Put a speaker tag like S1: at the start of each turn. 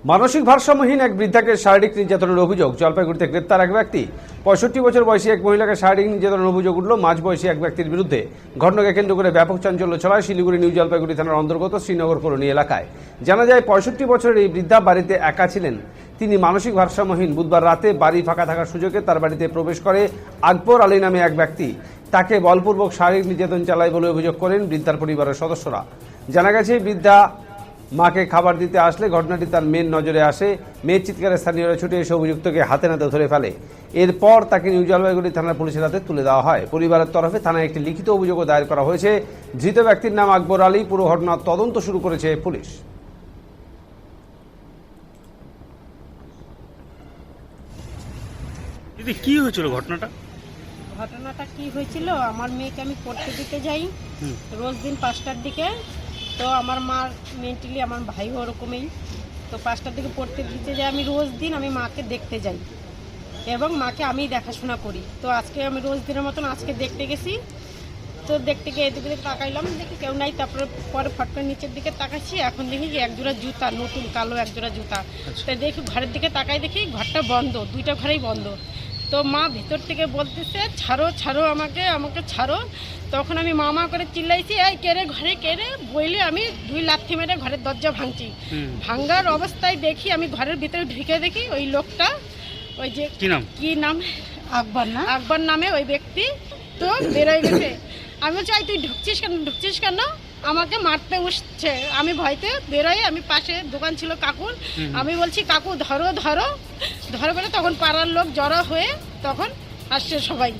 S1: মানসিক ভারসাম্যহীন এক বৃদ্ধাকে শারীরিক নির্যাতনের অভিযোগ। জলপাইগুড়িতে গ্রেপ্তার এক ব্যক্তি। 65 বছর বয়সী এক মহিলাকে শারীরিক নির্যাতনের অভিযোগ উঠল মাঝবয়সী এক ব্যক্তির বিরুদ্ধে। ঘটনাকে কেন্দ্র করে ব্যাপক চাঞ্চল্য ছড়ায় শিলিগুড়ি নিউ জলপাইগুড়ি থানার অন্তর্গত শ্রীনগর কলোনি এলাকায়। জানা যায় 65 বছরের এই বৃদ্ধা বাড়িতে একা ছিলেন। তিনি মানসিক ভারসাম্যহীন। বুধবার রাতে বাড়ি ফাঁকা থাকার সুযোগে তার বাড়িতে প্রবেশ করে আকবর আলী নামে এক ব্যক্তি। তাকে বলপূর্বক শারীরিক নির্যাতন চালায় বলে অভিযোগ করেন বৃদ্ধার পরিবারের সদস্যরা। জানা গেছে বৃদ্ধা মাকে খাবার দিতে আসলে ঘটনাটি তার মেয়ের নজরে আসে। মেয়ের চিৎকারে স্থানীয়রা ছুটে এসে অভিযুক্তকে হাতে নাতে ধরে ফেলে। এরপর তাকে নিউ জলপাইগুড়ি থানার পুলিশের হাতে তুলে দেওয়া হয়। পরিবারের তরফে থানায় একটি লিখিত অভিযোগও দায়ের করা হয়েছে। ধৃত ব্যক্তির নাম আকবর আলী। পুরো ঘটনার তদন্ত শুরু করেছে পুলিশ।
S2: দিদি কি হয়েছিল ঘটনাটা?
S3: ঘটনাটা কি হয়েছিল, আমার মেয়েকে আমি পড়তে দিতে যাই রোজ দিন 5টার দিকে। তো আমার মার মেন্টালি, আমার ভাইও ওরকমই। তো 5টার দিকে পড়তে দিতে যাই, আমি রোজ দিন আমি মাকে দেখতে যাই এবং মাকে আমি দেখাশোনা করি। তো আজকে আমি রোজ দিনের মতন আজকে দেখতে গেছি। তো দেখতে গিয়ে এদিকে তাকাইলাম, দেখি কেউ নাই। তারপরে পরে ফটকের নিচের দিকে তাকাচ্ছি, এখন দেখি যে একজোড়া জুতা, নতুন কালো একজোড়া জুতা। তো দেখি ঘরের দিকে তাকাই, দেখি ঘরটা বন্ধ, দুইটা ঘরেই বন্ধ। তো মা ভিতর থেকে বলতেছে ছাড়ো ছাড়ো, আমাকে আমাকে ছাড়ো। তখন আমি মা করে চিল্লাইছি, এই কেড়ে ঘরে কেড়ে বইলে আমি 2 লাথি মেরে ঘরের দরজা ভাঙছি। ভাঙ্গার অবস্থায় দেখি আমি ঘরের ভিতরে ঢুকে দেখি ওই লোকটা, ওই যে কি নাম আকবর নামে ওই ব্যক্তি, তো বেরোয় গেছে। আমি বলছি তুই ঢুকছিস কেন আমাকে মারতে উঠছে। আমি ভয়তে বেরোই, আমি পাশে দোকান ছিল কাকুর, আমি বলছি কাকু ধরো ধরো ধরো বলে তখন পাড়ার লোক জড়ো হয়ে তখন আসছে সবাই।